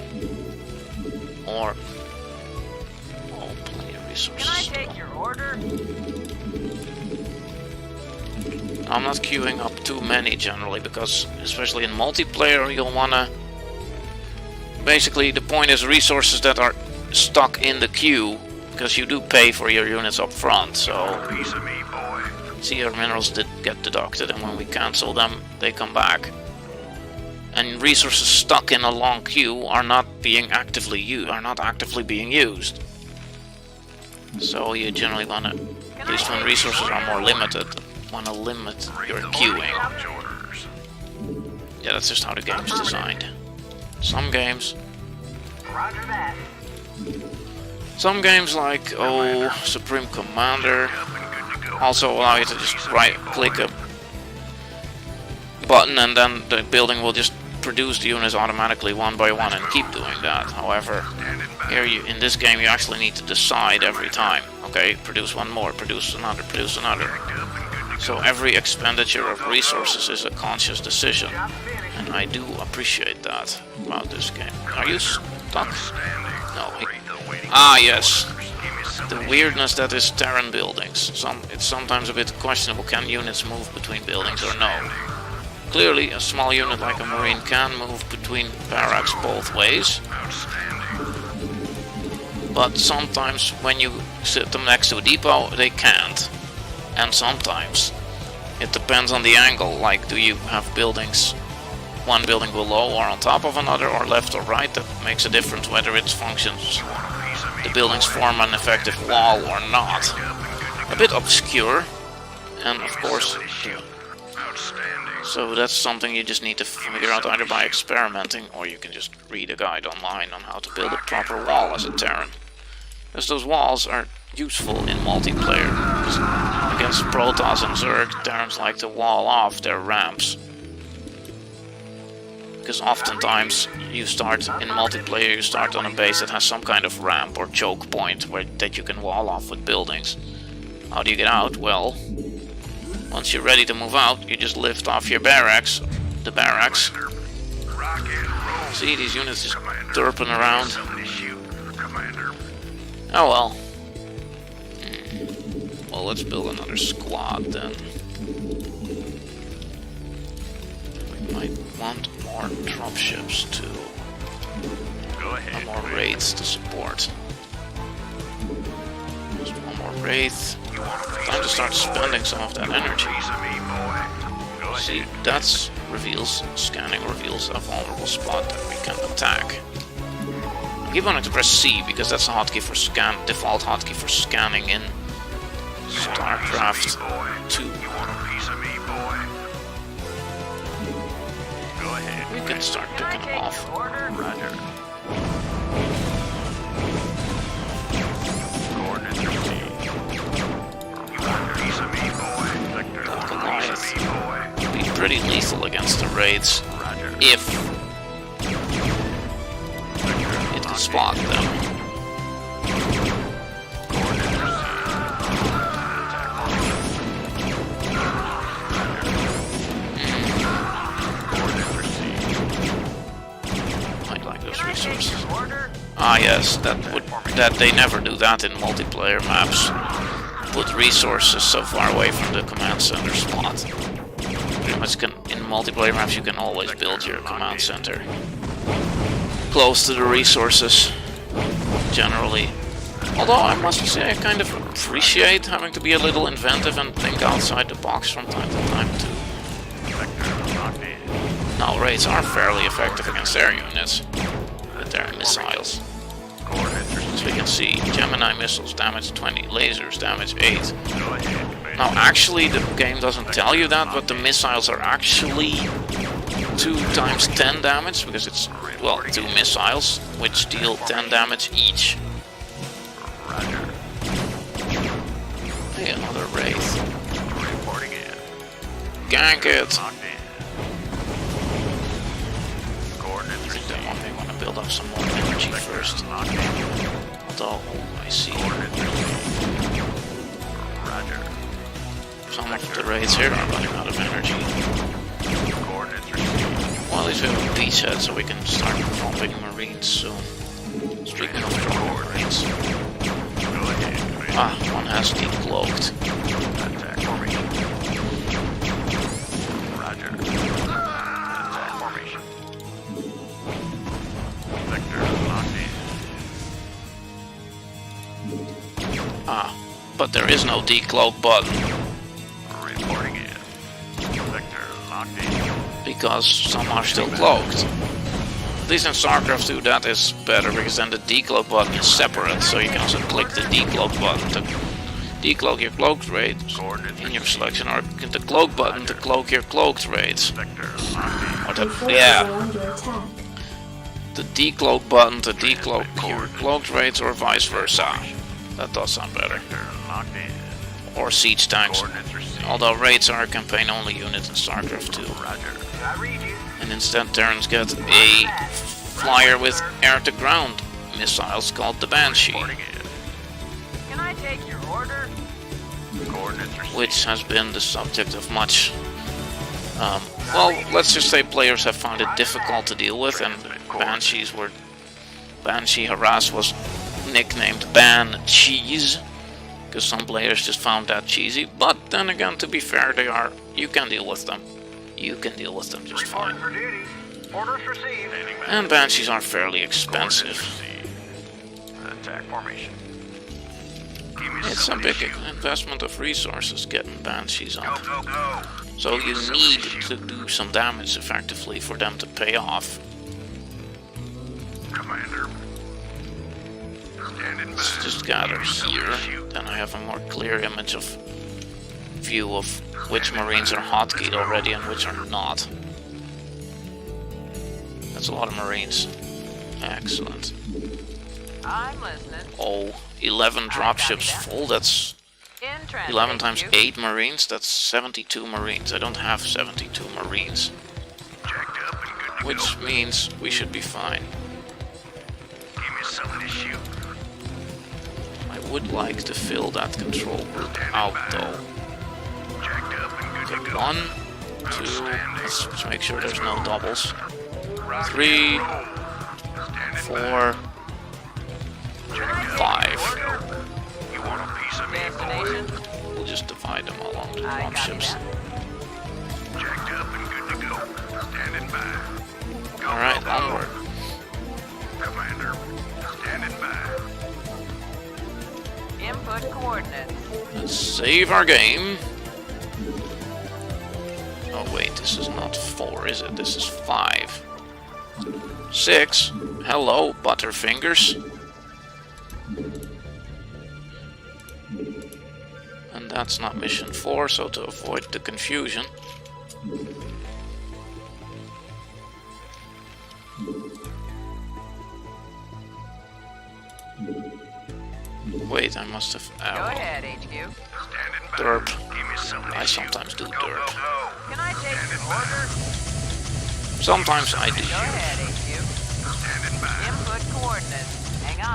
Speaker 1: oh, plenty of resources.
Speaker 6: Can I
Speaker 1: still.
Speaker 6: take your order?
Speaker 1: I'm not queuing up too many generally, because especially in multiplayer you'll wanna... Basically the point is resources that are stuck in the queue, because you do pay for your units up front, so...
Speaker 5: piece of me, boy.
Speaker 1: See, our minerals did get deducted, and when we cancel them, they come back. And resources stuck in a long queue are not being actively being used. So you generally wanna, at least when resources are more limited, wanna limit your queuing.
Speaker 5: Orders.
Speaker 1: Yeah, that's just how the game's designed. Some games
Speaker 6: Roger that.
Speaker 1: Some games like, Supreme Commander also allow you to just right-click a button and then the building will just produce the units automatically one by one and keep doing that. However, here in this game you actually need to decide every time. Okay, produce one more, produce another, produce another. So every expenditure of resources is a conscious decision. And I do appreciate that about this game. Are you stuck? No. Ah, yes. The weirdness that is Terran buildings. It's sometimes a bit questionable. Can units move between buildings or no? Clearly, a small unit like a Marine can move between barracks both ways. But sometimes when you sit them next to a depot, they can't. And sometimes it depends on the angle. Like, do you have buildings, one building below or on top of another, or left or right? That makes a difference whether it functions. The buildings form an effective wall or not. A bit obscure, and of course, so that's something you just need to figure out either by experimenting, or you can just read a guide online on how to build a proper wall as a Terran. Because those walls are useful in multiplayer. Against Protoss and Zerg, Terrans like to wall off their ramps. Because oftentimes you start in multiplayer, you start on a base that has some kind of ramp or choke point that you can wall off with buildings. How do you get out? Well, once you're ready to move out, you just lift off your barracks, the barracks. See, these units just derping around. Oh well. Well, let's build another squad then. We might want more dropships too. And more Wraiths to support. Just one more Wraith. Time to start spending some of that energy. See, that's scanning reveals a vulnerable spot that we can attack. I keep wanting to press C because that's a hotkey for default hotkey for scanning in StarCraft 2. We can start picking them off.
Speaker 6: Roger.
Speaker 1: Goliath would be pretty lethal against the Wraiths if it could spot them. I'd like those resources. Ah yes, that they never do that in multiplayer maps. Put resources so far away from the command center spot. Pretty much in multiplayer maps you can always build your command center close to the resources, generally. Although I must say I kind of appreciate having to be a little inventive and think outside the box from time to time too. Now Wraiths are fairly effective against air units with their missiles. As we can see, Gemini missiles damage 20, lasers damage 8. Now actually the game doesn't tell you that, but the missiles are actually 2 times 10 damage, because it's, well, 2 missiles, which deal 10 damage each. Hey, another Wraith. Gank it! I think they want to build up some more energy first. Although, I see. Some of the Wraiths here are running out of energy. Well, at least we have a beachhead, so we can start dropping Marines soon. Speaking of dropping Marines. Ah, one has decloaked. Ah, but there is no decloak button. Because some are still cloaked. At least in StarCraft 2 that is better, because then the decloak button is separate, so you can also click the decloak button to decloak your cloaked Wraith in your selection, or the cloak button to cloak your cloaked Wraiths. Or yeah. The decloak button to decloak your cloaked Wraiths, or vice versa. That does sound better. Or siege tanks. Although Wraiths are a campaign-only unit in StarCraft 2. And instead Terrans get a flyer with air-to-ground missiles called the Banshee.
Speaker 6: Can I take your order?
Speaker 1: Which has been the subject of much... well, let's just say players have found it difficult to deal with, and Banshee Harass was nicknamed Ban Cheese, because some players just found that cheesy. But then again, to be fair, you can deal with them. You can deal with them just fine. And Banshees are fairly expensive. It's a big investment of resources getting Banshees up. So you need to do some damage effectively for them to pay off. Let's just gather here, then I have a more clear view of which Marines are hotkeyed already and which are not. That's a lot of Marines. Excellent.
Speaker 6: I'm listening.
Speaker 1: Oh, 11 dropships full, that's 11 times 8 Marines, that's 72 Marines. I don't have 72 Marines. Which means we should be fine. I would like to fill that control group out though. Okay, 1, 2, let's make sure there's no doubles. 3, 4, 5. We'll just divide them along the dropships. Alright, onward.
Speaker 5: Commander, standing by.
Speaker 6: Input coordinates.
Speaker 1: Let's save our game. Oh wait, this is not 4, is it? This is 5. 6. Hello, Butterfingers. And that's not mission 4, so to avoid the confusion. Wait, I must have...
Speaker 6: Go ahead, HQ.
Speaker 1: Derp. I sometimes do derp.
Speaker 6: Can I take your order?
Speaker 1: Sometimes I do.
Speaker 6: Go ahead, HQ. Input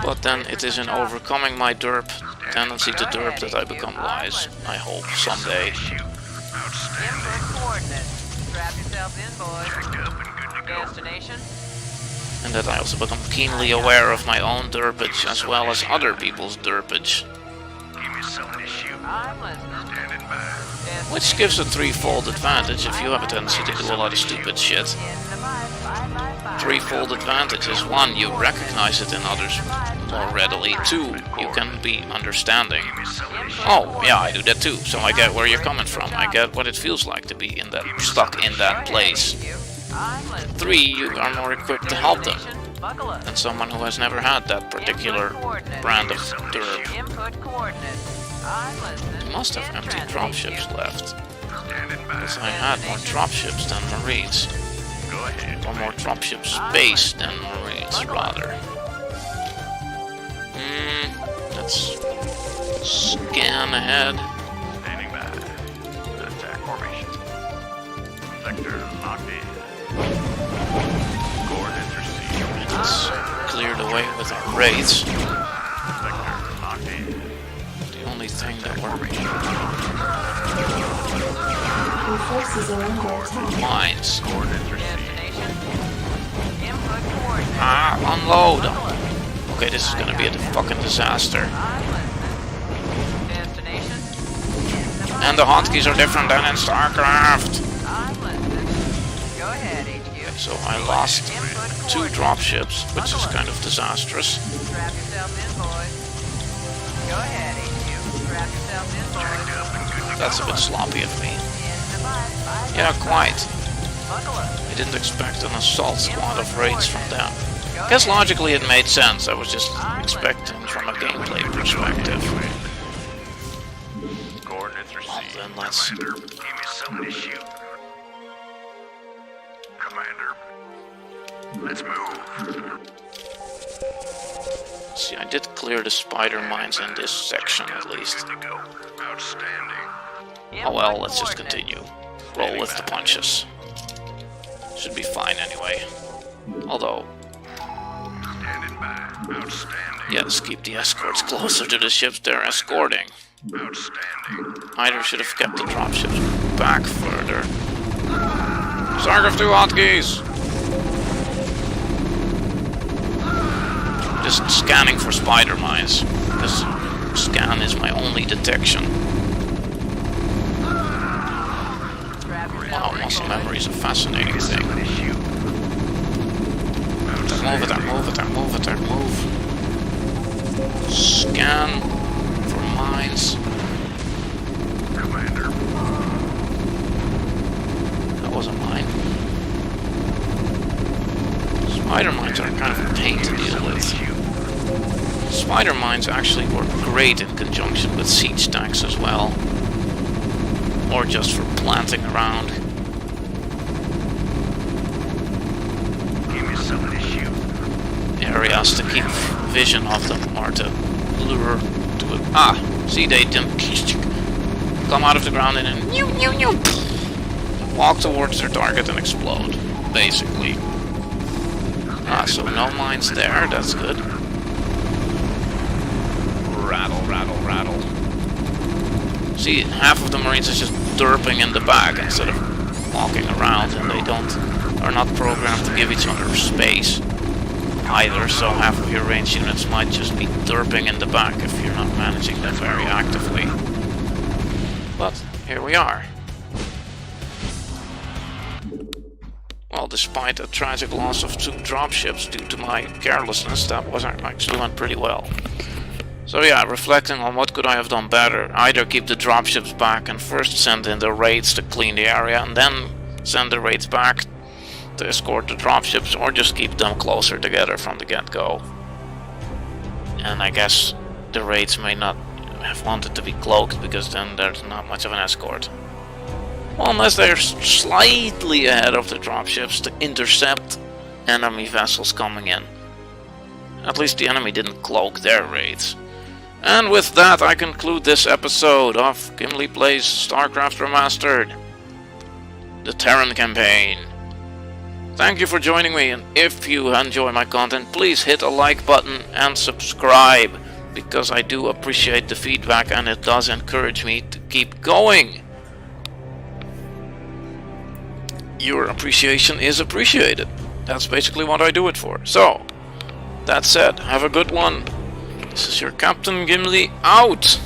Speaker 1: But then it is in overcoming my derp tendency to derp that I become wise, I hope, someday. And that I also become keenly aware of my own derpage as well as other people's derpage. Which gives a threefold advantage if you have a tendency to do a lot of stupid shit. Threefold advantage is: 1, you recognize it in others more readily. 2, you can be understanding. Oh, yeah, I do that too, so I get where you're coming from. I get what it feels like to be stuck in that place. 3, you are more equipped to help them than someone who has never had that particular brand of derp. You must have empty dropships left, because I had more dropships than Marines. Or more dropship space than Marines, rather. Let's scan ahead.
Speaker 5: Standing by. Attack formation. Sector locked in. Coordinates received.
Speaker 1: It's cleared away with our Wraiths.
Speaker 5: Sector locked in.
Speaker 1: The only thing that we're...
Speaker 2: Your forces are under attack.
Speaker 1: Mines.
Speaker 5: Coordinates received.
Speaker 1: Unload! Okay, this is gonna be a fucking disaster. And the hotkeys are different than in StarCraft! Okay, so I lost 2 dropships, which is kind of disastrous. That's a bit sloppy of me. Yeah, quite. I didn't expect an assault squad of Wraiths from them. I guess logically it made sense, I was just expecting from a gameplay perspective.
Speaker 5: Coordinates received.
Speaker 1: Then let's...
Speaker 5: Commander, give me something to shoot. Commander, let's move.
Speaker 1: See, I did clear the spider mines in this section at least.
Speaker 5: Good to go. Outstanding.
Speaker 1: Oh well, let's just continue. Roll with the punches. Should be fine anyway. Although...
Speaker 5: Standing by. Outstanding.
Speaker 1: yes, keep the escorts closer to the ships they're escorting.
Speaker 5: Outstanding.
Speaker 1: Either should have kept the dropships back further. StarCraft 2 hotkeys! Just scanning for spider mines. This scan is my only detection. Wow, muscle memory is a fascinating thing. Move it there, move it there, move it there, move. Scan for mines.
Speaker 5: Commander.
Speaker 1: That was a mine. Spider mines are kind of a pain to deal with. Spider mines actually work great in conjunction with siege tanks as well. Or just for planting around.
Speaker 5: Give me something to shoot.
Speaker 1: Areas to keep vision of them or to lure to it. Ah, see, they come out of the ground and then walk towards their target and explode, basically. Ah, so no mines there, that's good. Rattle, rattle, rattle. See, half of the Marines is just derping in the back instead of walking around, and they are not programmed to give each other space either, so half of your range units might just be derping in the back if you're not managing them very actively. But here we are. Well, despite a tragic loss of 2 dropships due to my carelessness, that actually went pretty well. So yeah, reflecting on what could I have done better, either keep the dropships back and first send in the raids to clean the area, and then send the raids back to escort the dropships, or just keep them closer together from the get-go. And I guess the raids may not have wanted to be cloaked, because then there's not much of an escort. Well, unless they're slightly ahead of the dropships to intercept enemy vessels coming in. At least the enemy didn't cloak their raids. And with that, I conclude this episode of Gimli Plays StarCraft Remastered, the Terran campaign. Thank you for joining me, and if you enjoy my content, please hit a like button and subscribe, because I do appreciate the feedback and it does encourage me to keep going. Your appreciation is appreciated. That's basically what I do it for. So, that said, have a good one. This is your Captain Gimli out!